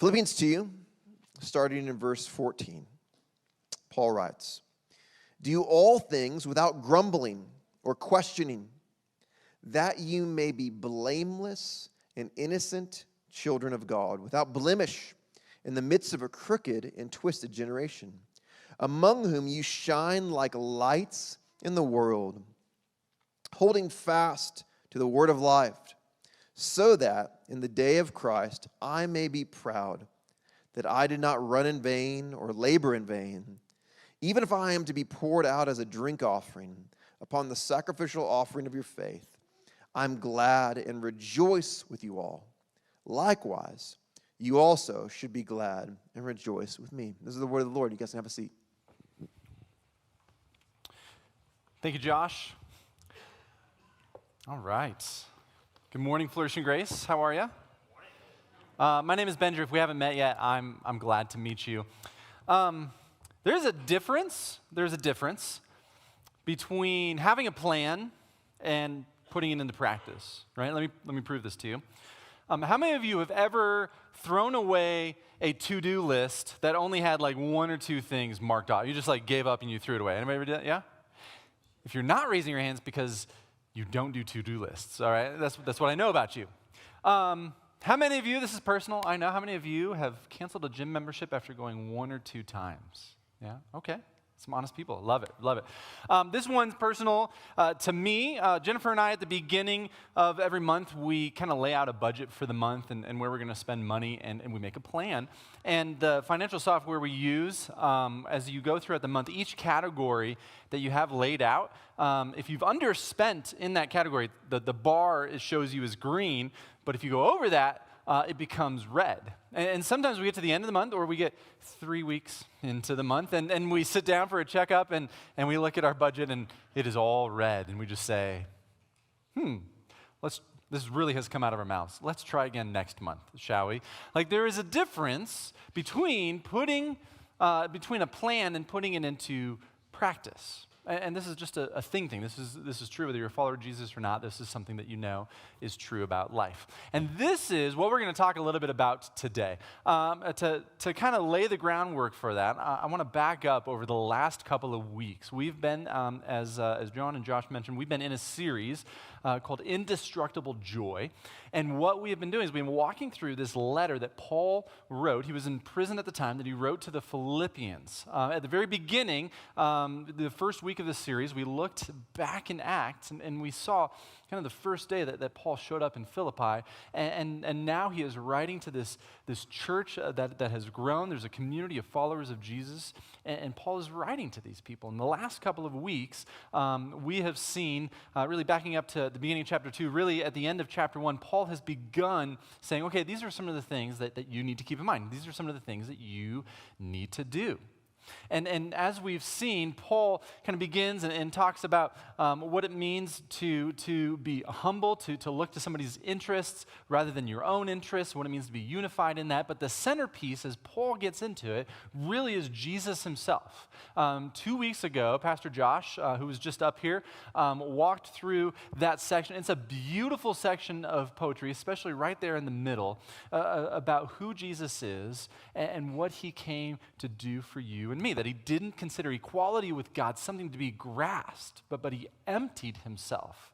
Philippians 2, starting in verse 14, Paul writes, "Do all things without grumbling or questioning, that you may be blameless and innocent children of God, without blemish in the midst of a crooked and twisted generation, among whom you shine like lights in the world, holding fast to the word of life, so that in the day of Christ I may be proud that I did not run in vain or labor in vain. Even if I am to be poured out as a drink offering upon the sacrificial offering of your faith, I'm glad and rejoice with you all. Likewise, you also should be glad and rejoice with me." This is the word of the Lord. You guys can have a seat. Thank you, Josh. All right. Good morning, Flourishing Grace. How are you? My name is Benjer. If we haven't met yet, I'm glad to meet you. There's a difference between having a plan and putting it into practice, right? Let me prove this to you. How many of you have ever thrown away a to-do list that only had like one or two things marked off? You just like gave up and you threw it away. Anybody ever do that? Yeah? If you're not raising your hands because you don't do to-do lists, all right? That's what I know about you. How many of you, this is personal, I know, how many of you have canceled a gym membership after going one or two times? Yeah? Okay. Some honest people. Love it. This one's personal to me. Jennifer and I, at the beginning of every month, we kind of lay out a budget for the month and where we're going to spend money, and we make a plan. And the financial software we use, as you go throughout the month, each category that you have laid out, if you've underspent in that category, the bar shows you as green, but if you go over that, it becomes red. And sometimes we get to the end of the month, or we get 3 weeks into the month, and we sit down for a checkup, and we look at our budget, and it is all red, and we just say, this really has come out of our mouths. Let's try again next month, shall we? Like, there is a difference between between a plan and putting it into practice. And this is just a thing. This is true whether you're a follower of Jesus or not. This is something that you know is true about life. And this is what we're going to talk a little bit about today. To kind of lay the groundwork for that, I want to back up over the last couple of weeks. We've been, as John and Josh mentioned, we've been in a series called Indestructible Joy. And what we have been doing is we've been walking through this letter that Paul wrote. He was in prison at the time, that he wrote to the Philippians. At the very beginning, the first week of the series, we looked back in Acts, and we saw kind of the first day that Paul showed up in Philippi, and now he is writing to this church that has grown. There's a community of followers of Jesus, and Paul is writing to these people. In the last couple of weeks, we have seen, really backing up to the beginning of chapter 2, really at the end of chapter 1, Paul has begun saying, okay, these are some of the things that you need to keep in mind. These are some of the things that you need to do. And as we've seen, Paul kind of begins and talks about what it means to be humble, to look to somebody's interests rather than your own interests, what it means to be unified in that. But the centerpiece, as Paul gets into it, really is Jesus himself. 2 weeks ago, Pastor Josh, who was just up here, walked through that section. It's a beautiful section of poetry, especially right there in the middle, about who Jesus is and what he came to do for you and me, that he didn't consider equality with God something to be grasped, but he emptied himself.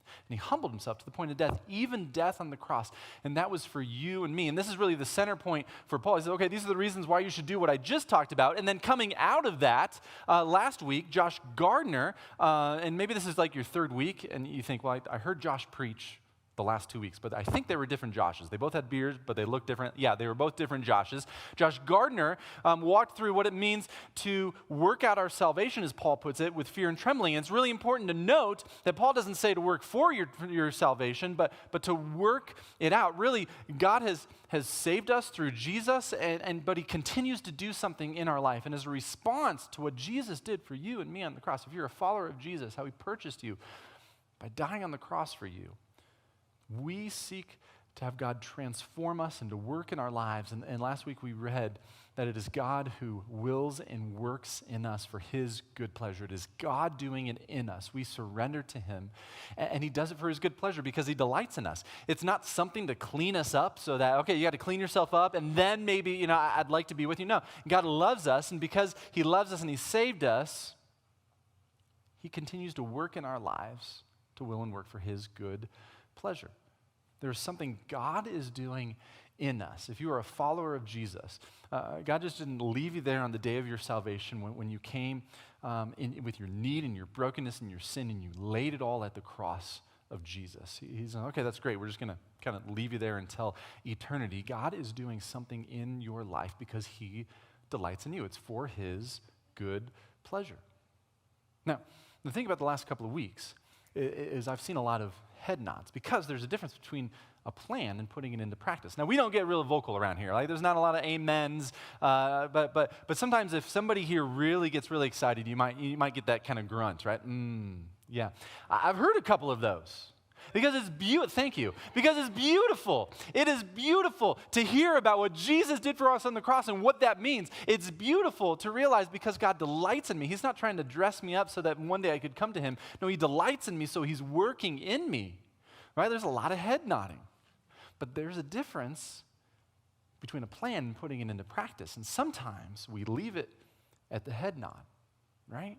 And he humbled himself to the point of death, even death on the cross. And that was for you and me. And this is really the center point for Paul. He said, okay, these are the reasons why you should do what I just talked about. And then coming out of that, last week, Josh Gardner, and maybe this is like your third week, and you think, well, I heard Josh preach the last 2 weeks, but I think they were different Joshes. They both had beards, but they looked different. Yeah, they were both different Joshes. Josh Gardner walked through what it means to work out our salvation, as Paul puts it, with fear and trembling. And it's really important to note that Paul doesn't say to work for your salvation, but to work it out. Really, God has saved us through Jesus, but he continues to do something in our life. And as a response to what Jesus did for you and me on the cross, if you're a follower of Jesus, how he purchased you by dying on the cross for you, we seek to have God transform us and to work in our lives. And last week we read that it is God who wills and works in us for his good pleasure. It is God doing it in us. We surrender to him, and he does it for his good pleasure because he delights in us. It's not something to clean us up so that, okay, you got to clean yourself up, and then maybe, I'd like to be with you. No, God loves us, and because he loves us and he saved us, he continues to work in our lives to will and work for his good pleasure. There's something God is doing in us. If you are a follower of Jesus, God just didn't leave you there on the day of your salvation when you came with your need and your brokenness and your sin, and you laid it all at the cross of Jesus. He's okay, that's great. We're just going to kind of leave you there until eternity. God is doing something in your life because he delights in you. It's for his good pleasure. Now, the thing about the last couple of weeks is I've seen a lot of head nods because there's a difference between a plan and putting it into practice. Now, we don't get real vocal around here. Like, there's not a lot of amens, but sometimes if somebody here really gets really excited, you might get that kind of grunt, right? Yeah. I've heard a couple of those. Because it's beautiful. Thank you. Because it's beautiful. It is beautiful to hear about what Jesus did for us on the cross and what that means. It's beautiful to realize because God delights in me. He's not trying to dress me up so that one day I could come to him. No, he delights in me, so he's working in me. Right? There's a lot of head nodding. But there's a difference between a plan and putting it into practice. And sometimes we leave it at the head nod, right?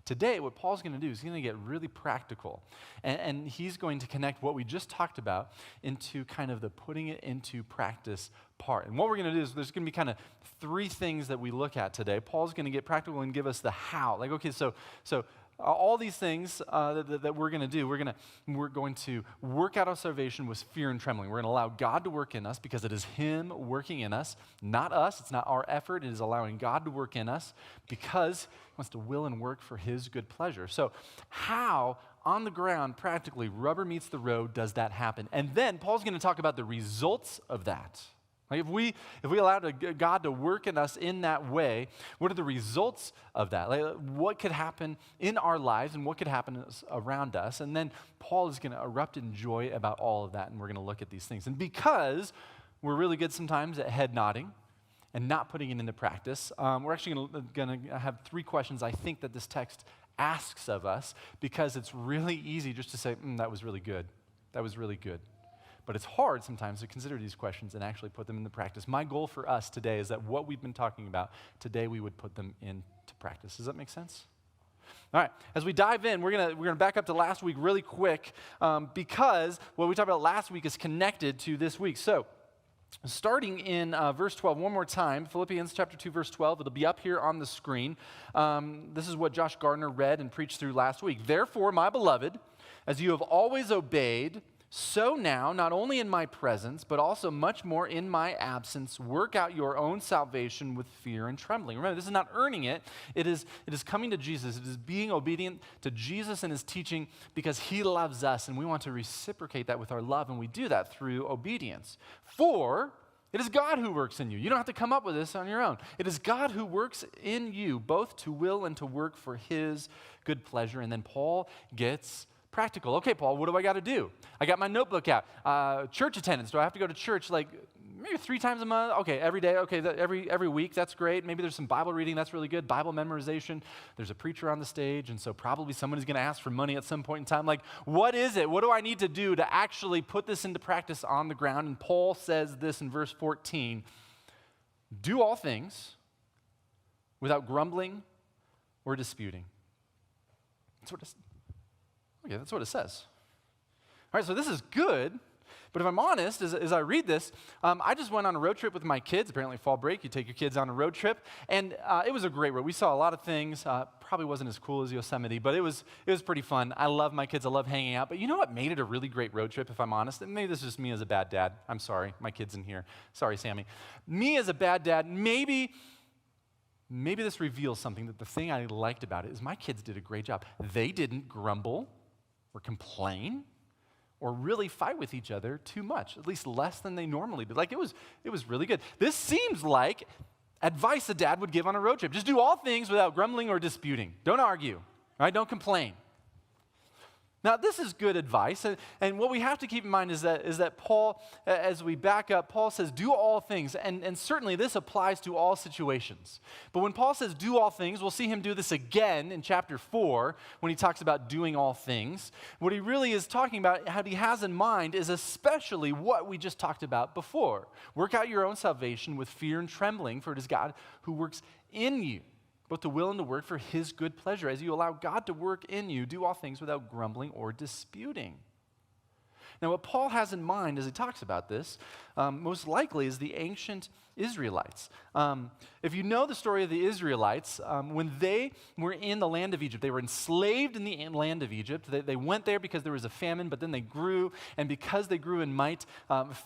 Today, what Paul's going to do is he's going to get really practical, and he's going to connect what we just talked about into kind of the putting it into practice part. And what we're going to do is there's going to be kind of three things that we look at today. Paul's going to get practical and give us the how. Like, okay, so all these things that we're going to do, we're going to work out our salvation with fear and trembling. We're going to allow God to work in us because it is him working in us, not us. It's not our effort. It is allowing God to work in us because he wants to will and work for his good pleasure. So how, on the ground, practically, rubber meets the road, does that happen? And then Paul's going to talk about the results of that. Like if we allow God to work in us in that way, what are the results of that? Like what could happen in our lives and what could happen around us? And then Paul is going to erupt in joy about all of that, and we're going to look at these things. And because we're really good sometimes at head nodding and not putting it into practice, we're actually going to have three questions I think that this text asks of us, because it's really easy just to say, that was really good. That was really good. But it's hard sometimes to consider these questions and actually put them into practice. My goal for us today is that what we've been talking about, today we would put them into practice. Does that make sense? All right, as we dive in, we're gonna back up to last week really quick because what we talked about last week is connected to this week. So, starting in verse 12, one more time, Philippians chapter 2, verse 12. It'll be up here on the screen. This is what Josh Gardner read and preached through last week. Therefore, my beloved, as you have always obeyed, so now, not only in my presence, but also much more in my absence, work out your own salvation with fear and trembling. Remember, this is not earning it. It is coming to Jesus. It is being obedient to Jesus and his teaching because he loves us, and we want to reciprocate that with our love, and we do that through obedience. For it is God who works in you. You don't have to come up with this on your own. It is God who works in you, both to will and to work for his good pleasure. And then Paul gets practical. Okay, Paul, what do I got to do? I got my notebook out. Church attendance. Do I have to go to church like maybe 3 times a month? Okay, every day. Okay, every week. That's great. Maybe there's some Bible reading. That's really good. Bible memorization. There's a preacher on the stage, and so probably somebody's going to ask for money at some point in time. Like, what is it? What do I need to do to actually put this into practice on the ground? And Paul says this in verse 14. Do all things without grumbling or disputing. That's what it says. All right, so this is good, but if I'm honest, as I read this, I just went on a road trip with my kids. Apparently, fall break, you take your kids on a road trip, and it was a great road. We saw a lot of things. Probably wasn't as cool as Yosemite, but it was pretty fun. I love my kids. I love hanging out. But you know what made it a really great road trip, if I'm honest? And maybe this is just me as a bad dad. I'm sorry. My kid's in here. Sorry, Sammy. Me as a bad dad, maybe this reveals something, that the thing I liked about it is my kids did a great job. They didn't grumble or complain or really fight with each other too much, at least less than they normally do. Like, it was really good. This seems like advice a dad would give on a road trip. Just do all things without grumbling or disputing. Don't argue, right? Don't complain. Now, this is good advice, and what we have to keep in mind is that Paul, as we back up, Paul says, do all things, and certainly this applies to all situations. But when Paul says do all things, we'll see him do this again in chapter 4 when he talks about doing all things. What he really is talking about, what he has in mind, is especially what we just talked about before. Work out your own salvation with fear and trembling, for it is God who works in you, both to will and to work for his good pleasure. As you allow God to work in you, do all things without grumbling or disputing. Now, what Paul has in mind as he talks about this, most likely is the ancient Israelites. If you know the story of the Israelites, when they were in the land of Egypt, they were enslaved in the land of Egypt. They went there because there was a famine, but then they grew, and because they grew in might,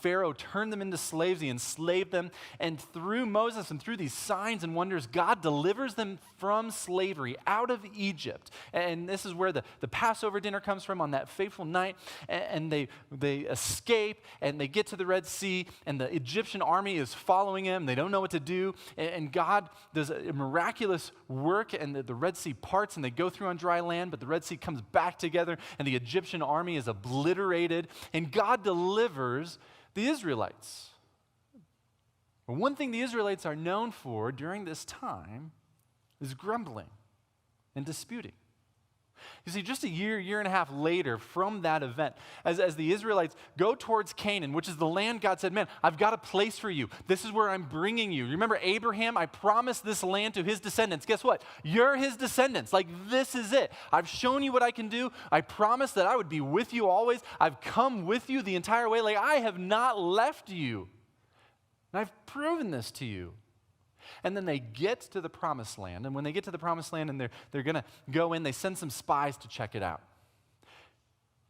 Pharaoh turned them into slaves. He enslaved them, and through Moses and through these signs and wonders, God delivers them from slavery out of Egypt. And this is where the Passover dinner comes from on that fateful night, and they escape, and they get to the Red Sea, and the Egyptian army is following them. They don't know what to do, and God does a miraculous work, and the Red Sea parts, and they go through on dry land, but the Red Sea comes back together, and the Egyptian army is obliterated, and God delivers the Israelites. But one thing the Israelites are known for during this time is grumbling and disputing. You see, just a year and a half later from that event, as the Israelites go towards Canaan, which is the land God said, man, I've got a place for you. This is where I'm bringing you. You remember Abraham? I promised this land to his descendants. Guess what? You're his descendants. Like, this is it. I've shown you what I can do. I promised that I would be with you always. I've come with you the entire way. Like, I have not left you. And I've proven this to you. And then they get to the promised land. And when they get to the promised land and they're going to go in, they send some spies to check it out.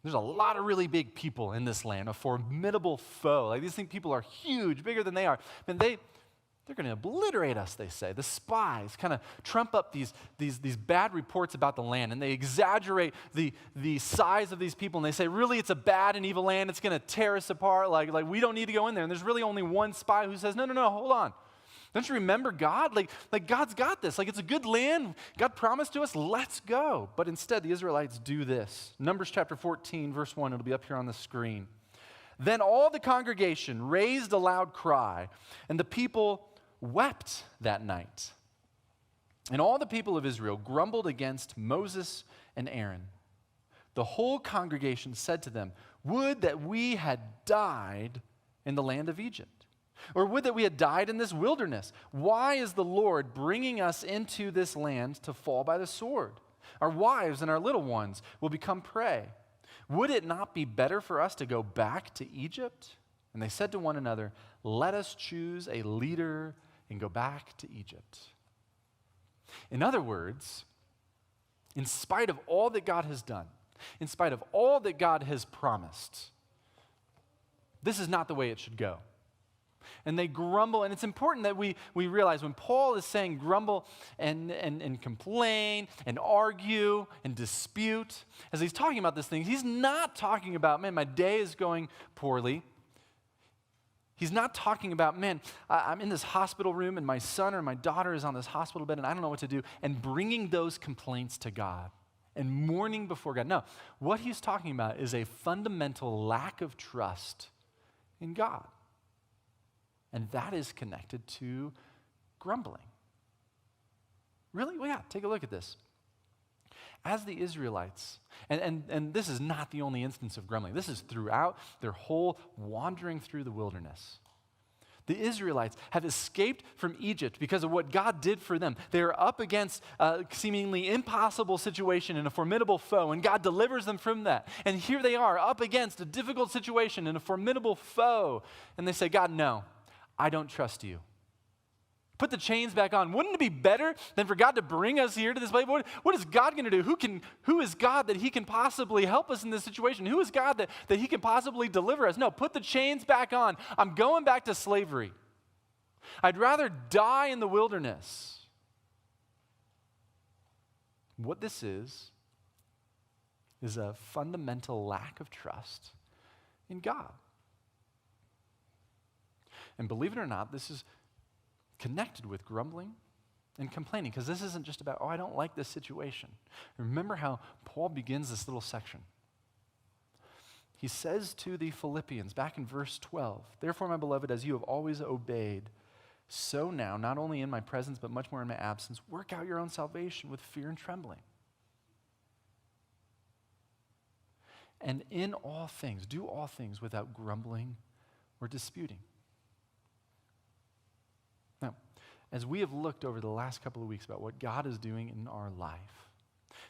There's a lot of really big people in this land, a formidable foe. Like, these people are huge, bigger than they are. And they're going to obliterate us, they say. The spies kind of trump up these bad reports about the land, and they exaggerate the size of these people, and they say, really, it's a bad and evil land. It's going to tear us apart. Like we don't need to go in there. And there's really only one spy who says, no, hold on. Don't you remember God? Like God's got this. Like, it's a good land. God promised to us. Let's go. But instead, the Israelites do this. Numbers chapter 14, verse 1. It'll be up here on the screen. Then all the congregation raised a loud cry, and the people wept that night. And all the people of Israel grumbled against Moses and Aaron. The whole congregation said to them, would that we had died in the land of Egypt. Or would that we had died in this wilderness. Why is the Lord bringing us into this land to fall by the sword? Our wives and our little ones will become prey. Would it not be better for us to go back to Egypt? And they said to one another, let us choose a leader and go back to Egypt. In other words, in spite of all that God has done, in spite of all that God has promised, this is not the way it should go. And they grumble, and it's important that we realize when Paul is saying grumble and complain and argue and dispute, as he's talking about this thing, he's not talking about, man, my day is going poorly. He's not talking about, man, I'm in this hospital room and my son or my daughter is on this hospital bed and I don't know what to do, and bringing those complaints to God and mourning before God. No, what he's talking about is a fundamental lack of trust in God. And that is connected to grumbling. Really? Well, yeah, take a look at this. As the Israelites, and this is not the only instance of grumbling. This is throughout their whole wandering through the wilderness. The Israelites have escaped from Egypt because of what God did for them. They are up against a seemingly impossible situation and a formidable foe, and God delivers them from that. And here they are up against a difficult situation and a formidable foe. And they say, God, no. I don't trust you. Put the chains back on. Wouldn't it be better than for God to bring us here to this place? What is God going to do? Who is God that he can possibly help us in this situation? Who is God that he can possibly deliver us? No, put the chains back on. I'm going back to slavery. I'd rather die in the wilderness. What this is a fundamental lack of trust in God. And believe it or not, this is connected with grumbling and complaining, because this isn't just about, I don't like this situation. Remember how Paul begins this little section. he says to the Philippians, back in verse 12, "Therefore, my beloved, as you have always obeyed, so now, not only in my presence, but much more in my absence, work out your own salvation with fear and trembling. And in all things, do all things without grumbling or disputing." Now, as we have looked over the last couple of weeks about what God is doing in our life,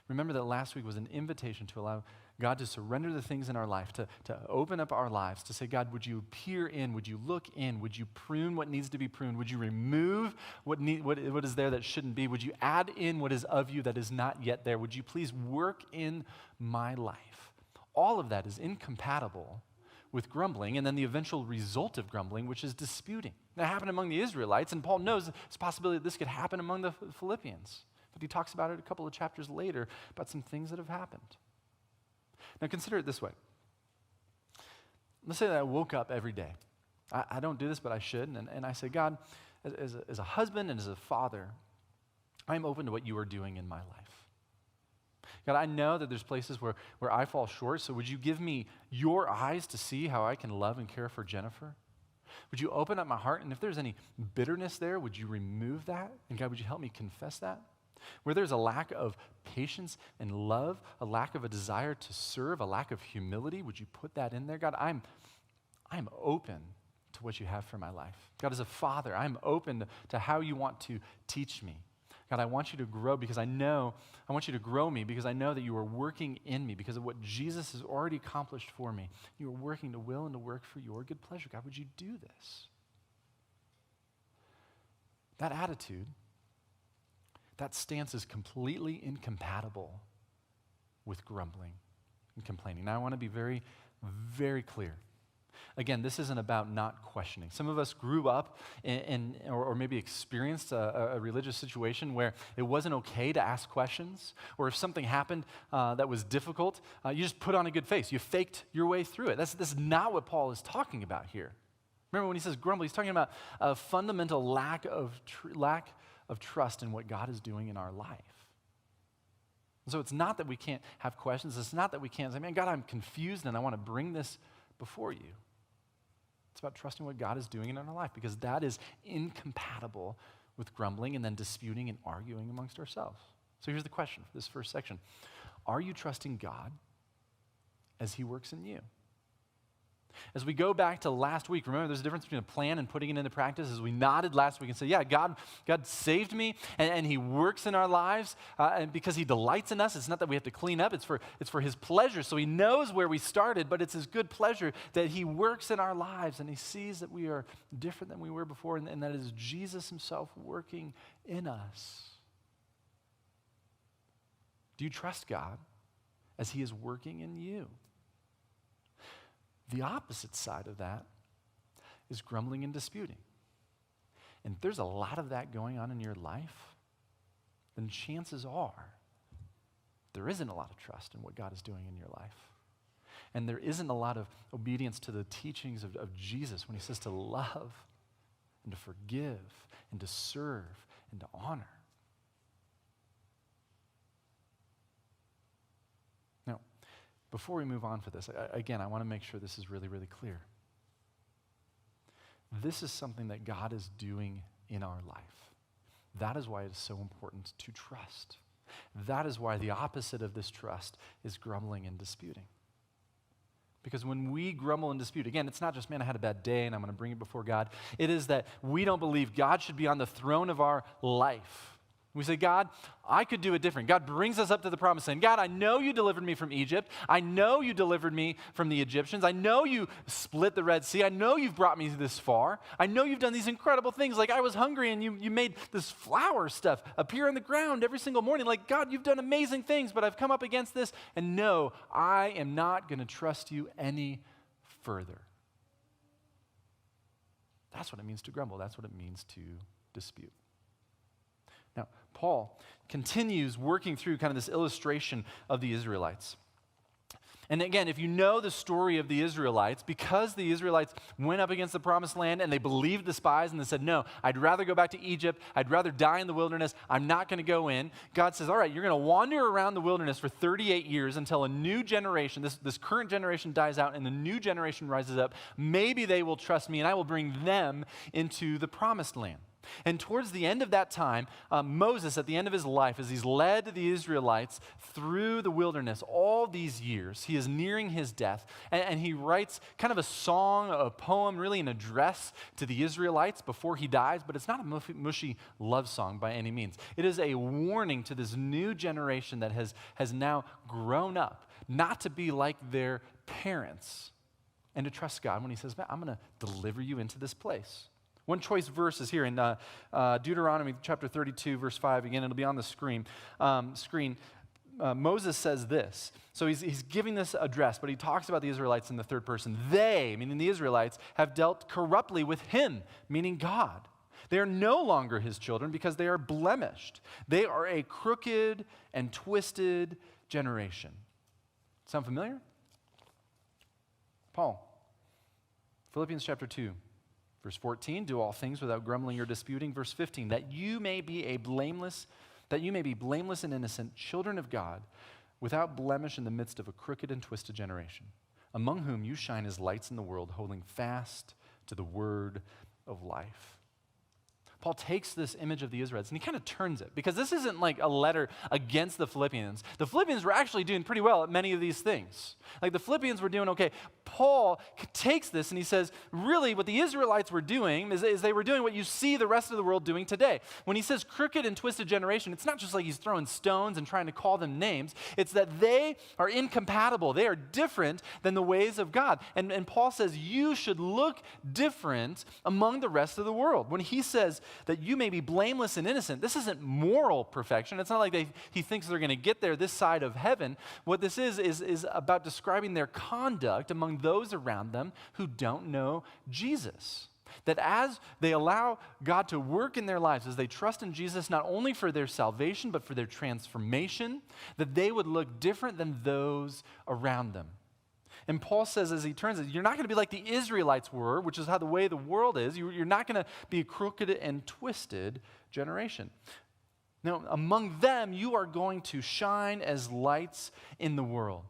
remember that last week was an invitation to allow God to surrender the things in our life, to open up our lives, to say, God, would you peer in? Would you look in? Would you prune what needs to be pruned? Would you remove what is there that shouldn't be? Would you add in what is of you that is not yet there? Would you please work in my life? All of that is incompatible with grumbling, and then the eventual result of grumbling, which is disputing. That happened among the Israelites, and Paul knows it's a possibility that this could happen among the Philippians. But he talks about it a couple of chapters later, about some things that have happened. Now consider it this way. Let's say that I woke up every day. I don't do this, but I should, and I say, God, as a husband and as a father, I'm open to what you are doing in my life. God, I know that there's places where I fall short, so would you give me your eyes to see how I can love and care for Jennifer? Would you open up my heart, and if there's any bitterness there, would you remove that? And God, would you help me confess that? Where there's a lack of patience and love, a lack of a desire to serve, a lack of humility, would you put that in there? God, I'm open to what you have for my life. God, as a father, I'm open to how you want to teach me. God, I want you to grow because I want you to grow me because I know that you are working in me because of what Jesus has already accomplished for me. You are working to will and to work for your good pleasure. God, would you do this? That attitude, that stance is completely incompatible with grumbling and complaining. Now, I want to be very, very clear. Again, this isn't about not questioning. Some of us grew up or maybe experienced a religious situation where it wasn't okay to ask questions, or if something happened that was difficult, you just put on a good face. You faked your way through it. That's not what Paul is talking about here. Remember, when he says grumble, he's talking about a fundamental lack of trust in what God is doing in our life. So it's not that we can't have questions. It's not that we can't say, man, God, I'm confused and I want to bring this before you. It's about trusting what God is doing in our life because that is incompatible with grumbling and then disputing and arguing amongst ourselves. So here's the question for this first section. Are you trusting God as he works in you? As we go back to last week, remember there's a difference between a plan and putting it into practice. As we nodded last week and said, yeah, God saved me and he works in our lives and because he delights in us. It's not that we have to clean up, it's for his pleasure. So he knows where we started, but it's his good pleasure that he works in our lives and he sees that we are different than we were before and that is Jesus himself working in us. Do you trust God as he is working in you? The opposite side of that is grumbling and disputing. And if there's a lot of that going on in your life, then chances are there isn't a lot of trust in what God is doing in your life. And there isn't a lot of obedience to the teachings of Jesus when he says to love and to forgive and to serve and to honor. Before we move on for this, again, I want to make sure this is really, really clear. This is something that God is doing in our life. That is why it is so important to trust. That is why the opposite of this trust is grumbling and disputing. Because when we grumble and dispute, again, it's not just, man, I had a bad day and I'm going to bring it before God. It is that we don't believe God should be on the throne of our life. We say, God, I could do it different. God brings us up to the promised land. God, I know you delivered me from Egypt. I know you delivered me from the Egyptians. I know you split the Red Sea. I know you've brought me this far. I know you've done these incredible things. Like I was hungry and you made this flower stuff appear on the ground every single morning. Like, God, you've done amazing things, but I've come up against this. And no, I am not going to trust you any further. That's what it means to grumble. That's what it means to dispute. Now, Paul continues working through kind of this illustration of the Israelites. And again, if you know the story of the Israelites, because the Israelites went up against the promised land and they believed the spies and they said, no, I'd rather go back to Egypt. I'd rather die in the wilderness. I'm not going to go in. God says, all right, you're going to wander around the wilderness for 38 years until a new generation, this current generation dies out and the new generation rises up. Maybe they will trust me and I will bring them into the promised land. And towards the end of that time, Moses, at the end of his life, as he's led the Israelites through the wilderness all these years, he is nearing his death, and he writes kind of a song, a poem, really an address to the Israelites before he dies, but it's not a mushy love song by any means. It is a warning to this new generation that has now grown up, not to be like their parents, and to trust God when he says, I'm going to deliver you into this place. One choice verse is here in Deuteronomy chapter 32, verse 5. Again, it'll be on the screen. Moses says this. So he's giving this address, but he talks about the Israelites in the third person. They, meaning the Israelites, have dealt corruptly with him, meaning God. They are no longer his children because they are blemished. They are a crooked and twisted generation. Sound familiar? Paul, Philippians chapter 2. Verse 14, do all things without grumbling or disputing. Verse 15, that you may be blameless and innocent, children of God, without blemish in the midst of a crooked and twisted generation, among whom you shine as lights in the world, holding fast to the word of life. Paul takes this image of the Israelites and he kind of turns it, because this isn't like a letter against the Philippians. The Philippians were actually doing pretty well at many of these things. Like the Philippians were doing okay. Paul takes this and he says, really what the Israelites were doing is they were doing what you see the rest of the world doing today. When he says crooked and twisted generation, it's not just like he's throwing stones and trying to call them names. It's that they are incompatible. They are different than the ways of God. And Paul says you should look different among the rest of the world. When he says that you may be blameless and innocent, this isn't moral perfection. It's not like he thinks they're going to get there this side of heaven. What this is about describing their conduct among those around them who don't know Jesus. That as they allow God to work in their lives, as they trust in Jesus, not only for their salvation, but for their transformation, that they would look different than those around them. And Paul says as he turns it, you're not going to be like the Israelites were, which is how the way the world is. You're not going to be a crooked and twisted generation. Now, among them, you are going to shine as lights in the world.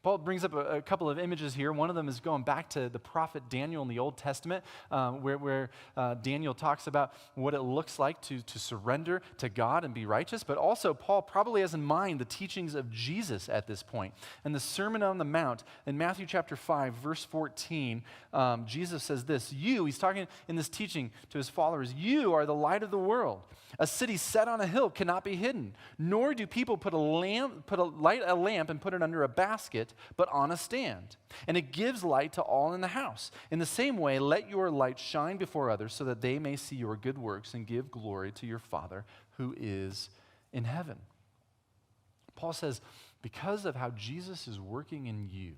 Paul brings up a couple of images here. One of them is going back to the prophet Daniel in the Old Testament, where Daniel talks about what it looks like to surrender to God and be righteous. But also, Paul probably has in mind the teachings of Jesus at this point. And the Sermon on the Mount, in Matthew chapter 5, verse 14, Jesus says this, he's talking in this teaching to his followers, you are the light of the world. A city set on a hill cannot be hidden, nor do people light a lamp and put it under a basket, but on a stand. And it gives light to all in the house. In the same way, let your light shine before others so that they may see your good works and give glory to your Father who is in heaven. Paul says, because of how Jesus is working in you,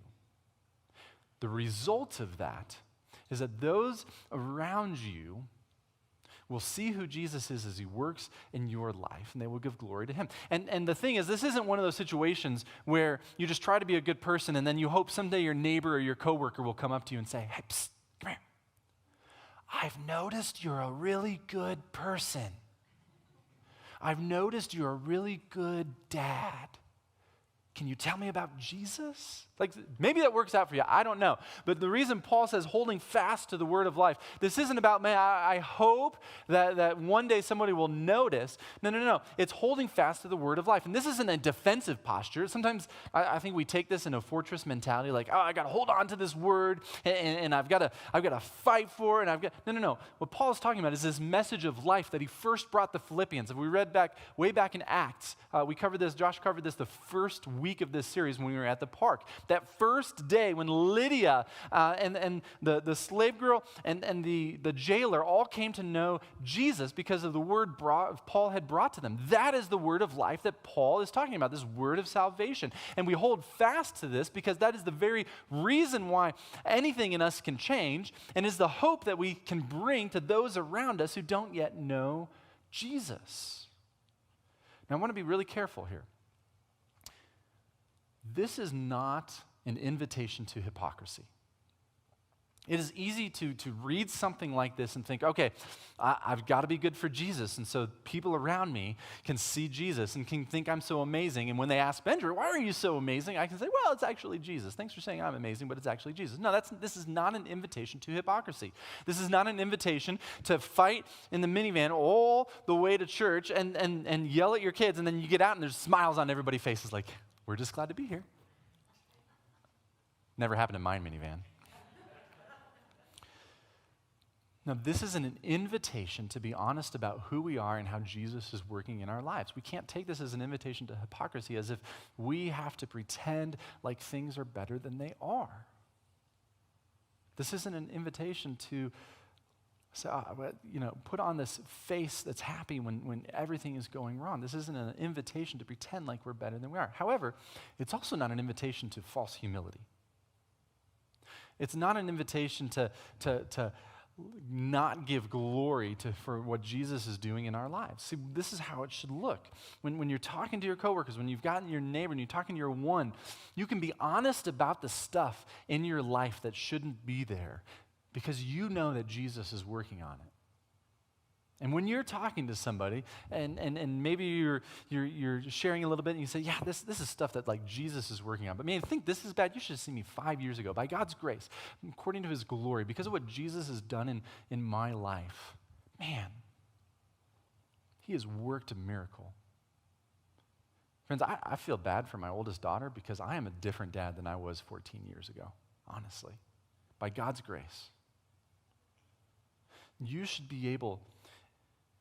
the result of that is that those around you will see who Jesus is as he works in your life, and they will give glory to him. And the thing is, this isn't one of those situations where you just try to be a good person and then you hope someday your neighbor or your coworker will come up to you and say, hey, psst, come here. I've noticed you're a really good person. I've noticed you're a really good dad. Can you tell me about Jesus? Like, maybe that works out for you. I don't know. But the reason Paul says holding fast to the word of life, this isn't about, man, I hope that one day somebody will notice. No. It's holding fast to the word of life. And this isn't a defensive posture. Sometimes I think we take this in a fortress mentality, like, oh, I got to hold on to this word, and I've got to fight for it. And No. What Paul is talking about is this message of life that he first brought the Philippians. If we read way back in Acts, Josh covered this the first week of this series when we were at the park. That first day when Lydia and the slave girl and the jailer all came to know Jesus because of the word Paul had brought to them. That is the word of life that Paul is talking about, this word of salvation. And we hold fast to this because that is the very reason why anything in us can change, and is the hope that we can bring to those around us who don't yet know Jesus. Now I want to be really careful here. this is not an invitation to hypocrisy. It is easy to read something like this and think, okay, I've got to be good for Jesus, and so people around me can see Jesus and can think I'm so amazing. And when they ask Benjer, why are you so amazing? I can say, well, it's actually Jesus. Thanks for saying I'm amazing, but it's actually Jesus. No, this is not an invitation to hypocrisy. This is not an invitation to fight in the minivan all the way to church and yell at your kids, and then you get out and there's smiles on everybody's faces like, we're just glad to be here. Never happened in my minivan. Now, this is an invitation to be honest about who we are and how Jesus is working in our lives. We can't take this as an invitation to hypocrisy, as if we have to pretend like things are better than they are. This isn't an invitation to say, put on this face that's happy when everything is going wrong. This isn't an invitation to pretend like we're better than we are. However, it's also not an invitation to false humility. It's not an invitation to not give glory for what Jesus is doing in our lives. See, this is how it should look. When you're talking to your coworkers, when you've gotten your neighbor, and you're talking to your one, you can be honest about the stuff in your life that shouldn't be there because you know that Jesus is working on it. And when you're talking to somebody, and maybe you're sharing a little bit, and you say, yeah, this is stuff that like Jesus is working on. But man, I think this is bad. You should have seen me 5 years ago. By God's grace, according to his glory, because of what Jesus has done in my life, man, he has worked a miracle. Friends, I feel bad for my oldest daughter because I am a different dad than I was 14 years ago, honestly, by God's grace. You should be able,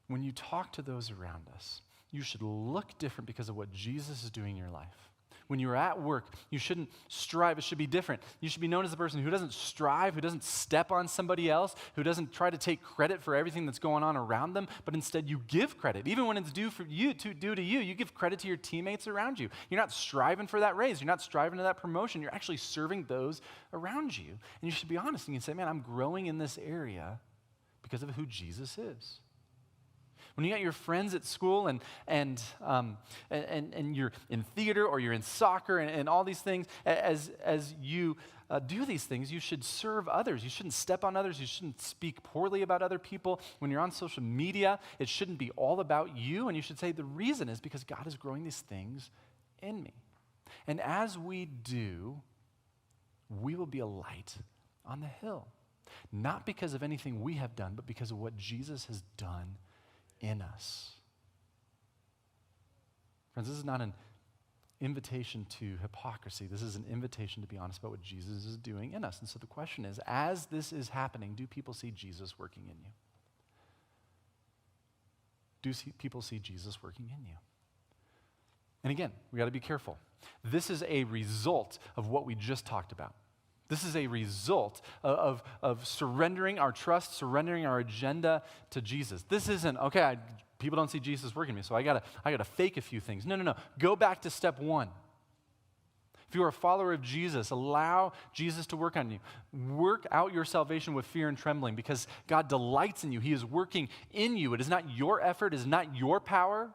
when you talk to those around us, you should look different because of what Jesus is doing in your life. When you're at work, you shouldn't strive. It should be different. You should be known as the person who doesn't strive, who doesn't step on somebody else, who doesn't try to take credit for everything that's going on around them, but instead you give credit. Even when it's due to you, you give credit to your teammates around you. You're not striving for that raise. You're not striving for that promotion. You're actually serving those around you. And you should be honest and you can say, man, I'm growing in this area because of who Jesus is. When you got your friends at school and you're in theater or you're in soccer and all these things, as you do these things, you should serve others. You shouldn't step on others. You shouldn't speak poorly about other people. When you're on social media, it shouldn't be all about you. And you should say the reason is because God is growing these things in me. And as we do, we will be a light on the hill. Not because of anything we have done, but because of what Jesus has done in us. Friends, this is not an invitation to hypocrisy. This is an invitation to be honest about what Jesus is doing in us. And so the question is, as this is happening, do people see Jesus working in you? Do people see Jesus working in you? And again, we got to be careful. This is a result of what we just talked about. This is a result of surrendering our trust, surrendering our agenda to Jesus. This isn't, okay, people don't see Jesus working in me, so I gotta fake a few things. No. Go back to step one. If you are a follower of Jesus, allow Jesus to work on you. Work out your salvation with fear and trembling because God delights in you. He is working in you. It is not your effort. It is not your power.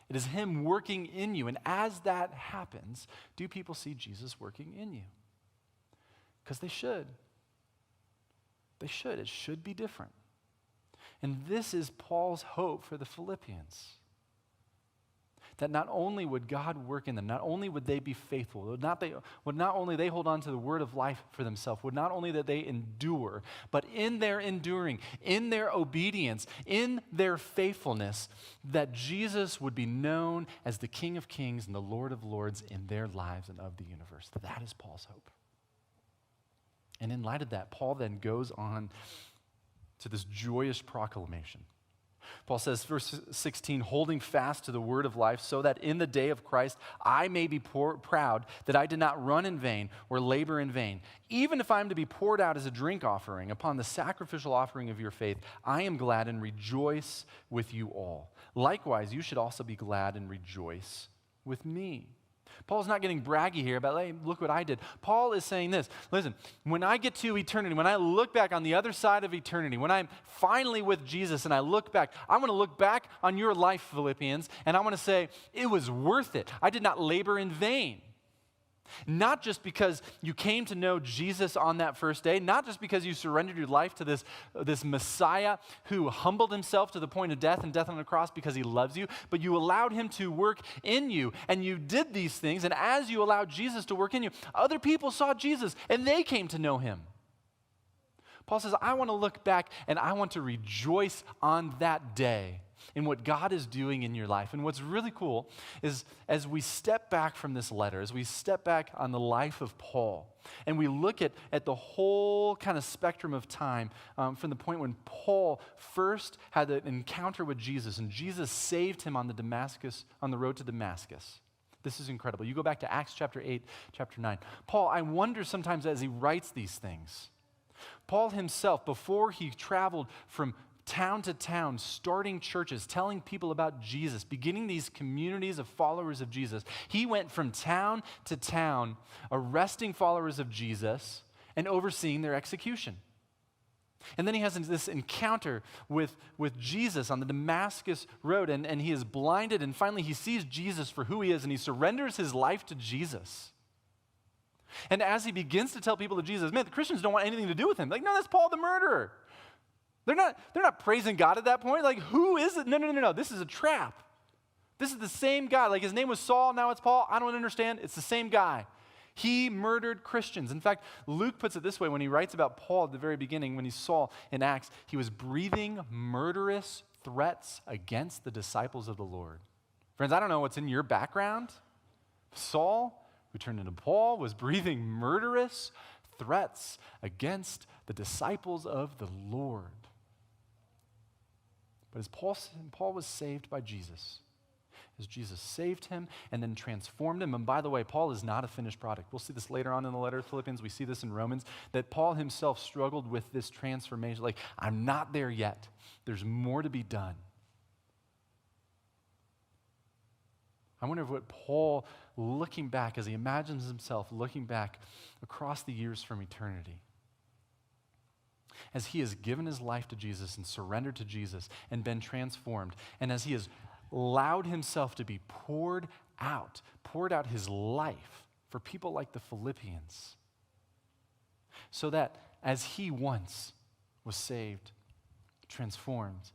It is him working in you. And as that happens, do people see Jesus working in you? Because they should. They should. It should be different. And this is Paul's hope for the Philippians. That not only would God work in them, not only would they be faithful, would not only they hold on to the word of life for themselves, would not only that they endure, but in their enduring, in their obedience, in their faithfulness, that Jesus would be known as the King of Kings and the Lord of Lords in their lives and of the universe. That is Paul's hope. And in light of that, Paul then goes on to this joyous proclamation. Paul says, verse 16, holding fast to the word of life, so that in the day of Christ I may be proud that I did not run in vain or labor in vain. Even if I am to be poured out as a drink offering upon the sacrificial offering of your faith, I am glad and rejoice with you all. Likewise, you should also be glad and rejoice with me. Paul's not getting braggy here about, hey, look what I did. Paul is saying this, listen, when I get to eternity, when I look back on the other side of eternity, when I'm finally with Jesus and I look back, I want to look back on your life, Philippians, and I want to say, it was worth it. I did not labor in vain. Not just because you came to know Jesus on that first day, not just because you surrendered your life to this Messiah who humbled himself to the point of death and death on the cross because he loves you, but you allowed him to work in you, and you did these things, and as you allowed Jesus to work in you, other people saw Jesus, and they came to know him. Paul says, I want to look back, and I want to rejoice on that day in what God is doing in your life. And what's really cool is as we step back from this letter, as we step back on the life of Paul, and we look at the whole kind of spectrum of time from the point when Paul first had an encounter with Jesus, and Jesus saved him on the road to Damascus. This is incredible. You go back to Acts chapter 8, chapter 9. Paul, I wonder sometimes as he writes these things, Paul himself, before he traveled from town to town, starting churches, telling people about Jesus, beginning these communities of followers of Jesus, he went from town to town, arresting followers of Jesus and overseeing their execution. And then he has this encounter with Jesus on the Damascus road, and he is blinded, and finally he sees Jesus for who he is, and he surrenders his life to Jesus. And as he begins to tell people of Jesus, man, the Christians don't want anything to do with him. Like, no, that's Paul the murderer. They're not praising God at that point. Like, who is it? No. This is a trap. This is the same guy. Like, his name was Saul, now it's Paul. I don't understand. It's the same guy. He murdered Christians. In fact, Luke puts it this way when he writes about Paul at the very beginning, when he saw in Acts, he was breathing murderous threats against the disciples of the Lord. Friends, I don't know what's in your background. Saul, who turned into Paul, was breathing murderous threats against the disciples of the Lord. But as Paul was saved by Jesus, as Jesus saved him and then transformed him, and by the way, Paul is not a finished product. We'll see this later on in the letter of Philippians. We see this in Romans, that Paul himself struggled with this transformation. Like, I'm not there yet. There's more to be done. I wonder what Paul, looking back, as he imagines himself looking back across the years from eternity, as he has given his life to Jesus and surrendered to Jesus and been transformed, and as he has allowed himself to be poured out his life for people like the Philippians, so that as he once was saved, transformed,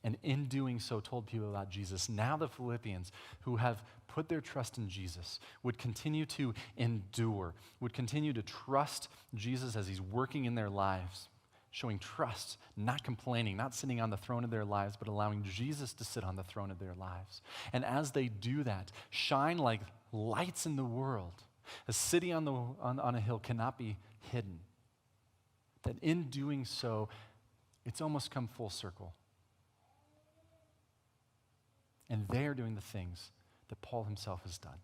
and in doing so told people about Jesus, now the Philippians who have put their trust in Jesus would continue to endure, would continue to trust Jesus as he's working in their lives, showing trust, not complaining, not sitting on the throne of their lives, but allowing Jesus to sit on the throne of their lives. And as they do that, shine like lights in the world. A city on a hill cannot be hidden. That in doing so, it's almost come full circle. And they are doing the things that Paul himself has done.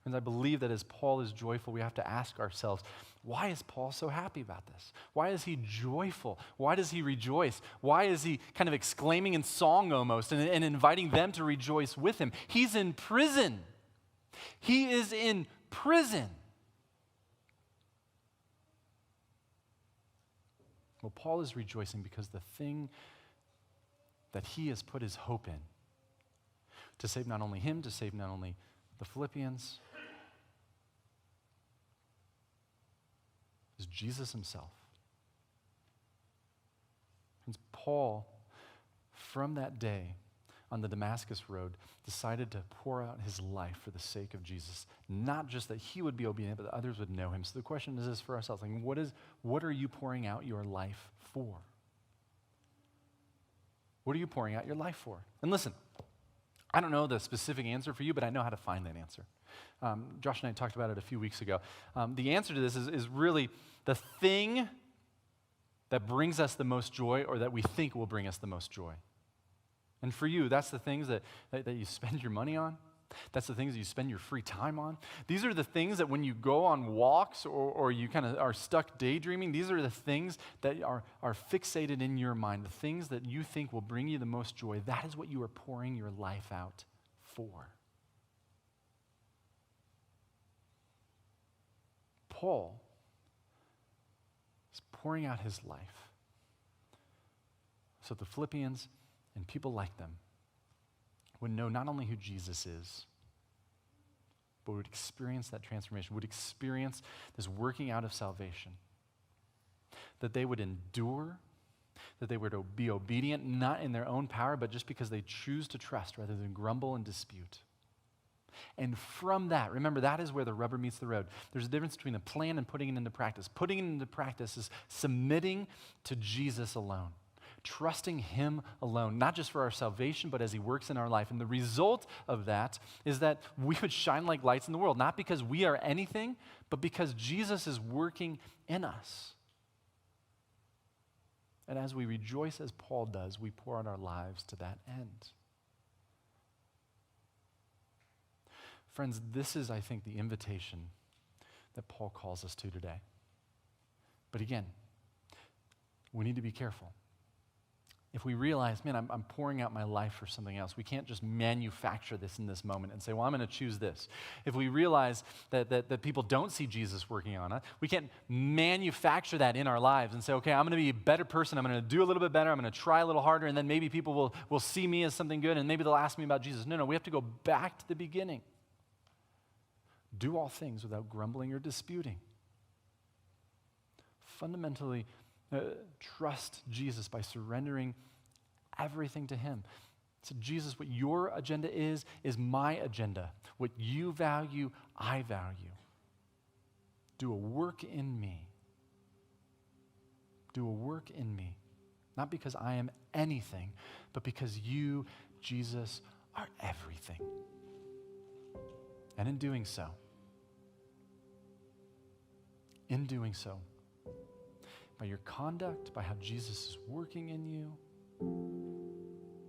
And I believe that as Paul is joyful, we have to ask ourselves, why is Paul so happy about this? Why is he joyful? Why does he rejoice? Why is he kind of exclaiming in song almost and inviting them to rejoice with him? He's in prison. He is in prison. Well, Paul is rejoicing because the thing that he has put his hope in to save not only him, to save not only the Philippians, is Jesus himself. And Paul, from that day on the Damascus road, decided to pour out his life for the sake of Jesus. Not just that he would be obedient, but that others would know him. So the question is this for ourselves, like, what are you pouring out your life for? What are you pouring out your life for? And listen, I don't know the specific answer for you, but I know how to find that answer. Josh and I talked about it a few weeks ago. The answer to this is really the thing that brings us the most joy, or that we think will bring us the most joy. And for you, that's the things that you spend your money on. That's the things that you spend your free time on. These are the things that when you go on walks or you kind of are stuck daydreaming, these are the things that are fixated in your mind, the things that you think will bring you the most joy. That is what you are pouring your life out for. Paul is pouring out his life so the Philippians and people like them would know not only who Jesus is, but would experience that transformation, would experience this working out of salvation. That they would endure, that they were to be obedient, not in their own power, but just because they choose to trust rather than grumble and dispute. And from that, remember, that is where the rubber meets the road. There's a difference between a plan and putting it into practice. Putting it into practice is submitting to Jesus alone, trusting him alone, not just for our salvation, but as he works in our life. And the result of that is that we would shine like lights in the world, not because we are anything, but because Jesus is working in us. And as we rejoice as Paul does, we pour out our lives to that end. Friends, this is, I think, the invitation that Paul calls us to today. But again, we need to be careful. If we realize, man, I'm pouring out my life for something else, we can't just manufacture this in this moment and say, well, I'm going to choose this. If we realize that people don't see Jesus working on it, we can't manufacture that in our lives and say, okay, I'm going to be a better person, I'm going to do a little bit better, I'm going to try a little harder, and then maybe people will see me as something good, and maybe they'll ask me about Jesus. No, we have to go back to the beginning. Do all things without grumbling or disputing. Fundamentally, trust Jesus by surrendering everything to him. So Jesus, what your agenda is my agenda. What you value, I value. Do a work in me. Do a work in me. Not because I am anything, but because you, Jesus, are everything. And in doing so, by your conduct, by how Jesus is working in you,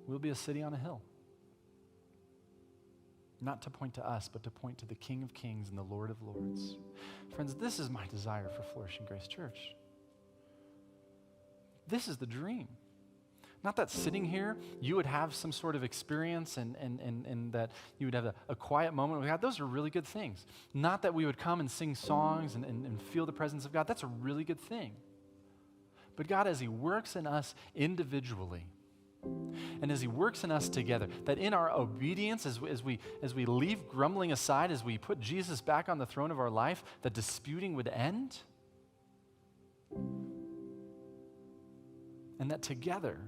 we'll be a city on a hill. Not to point to us, but to point to the King of Kings and the Lord of Lords. Friends, this is my desire for Flourishing Grace Church. This is the dream. Not that sitting here, you would have some sort of experience and that you would have a quiet moment with God. Those are really good things. Not that we would come and sing songs and feel the presence of God. That's a really good thing. But God, as he works in us individually, and as he works in us together, that in our obedience, as we leave grumbling aside, as we put Jesus back on the throne of our life, that disputing would end. And that together,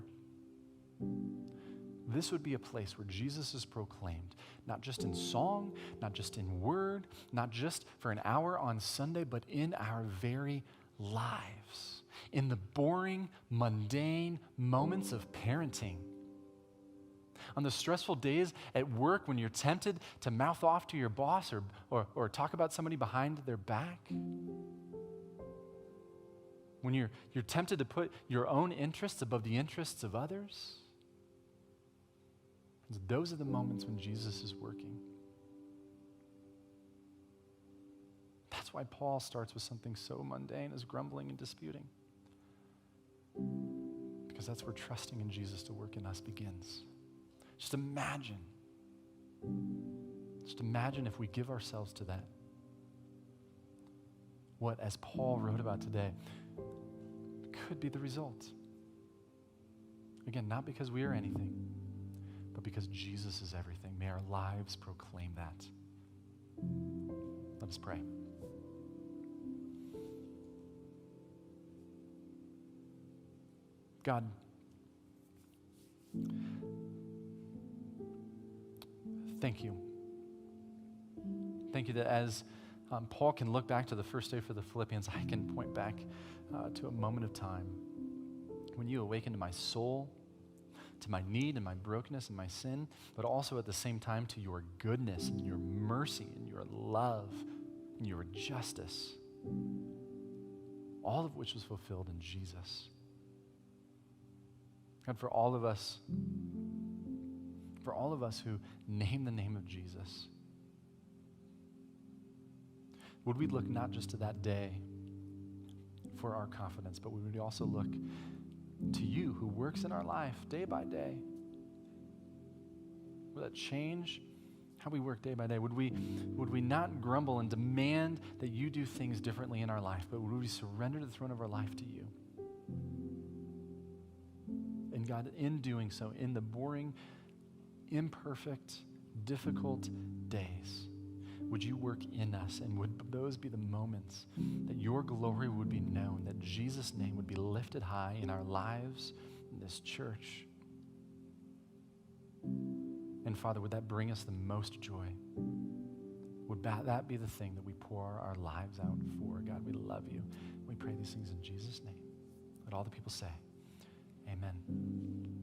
this would be a place where Jesus is proclaimed, not just in song, not just in word, not just for an hour on Sunday, but in our very lives, in the boring, mundane moments of parenting, on the stressful days at work when you're tempted to mouth off to your boss or talk about somebody behind their back, when you're tempted to put your own interests above the interests of others. Those are the moments when Jesus is working. That's why Paul starts with something so mundane as grumbling and disputing. Because that's where trusting in Jesus to work in us begins. Just imagine if we give ourselves to that. What, as Paul wrote about today, could be the result. Again, not because we are anything, but because Jesus is everything. May our lives proclaim that. Let us pray. God, thank you. Thank you that as Paul can look back to the first day for the Philippians, I can point back to a moment of time when you awakened my soul to my need and my brokenness and my sin, but also at the same time to your goodness and your mercy and your love and your justice, all of which was fulfilled in Jesus. God, for all of us who name the name of Jesus, would we look not just to that day for our confidence, but would we also look to you who works in our life day by day? Would that change how we work day by day? Would we not grumble and demand that you do things differently in our life, but would we surrender the throne of our life to you? And God, in doing so, in the boring, imperfect, difficult days, would you work in us, and would those be the moments that your glory would be known, that Jesus' name would be lifted high in our lives, in this church. And Father, would that bring us the most joy? Would that be the thing that we pour our lives out for? God, we love you. We pray these things in Jesus' name. Let all the people say, amen.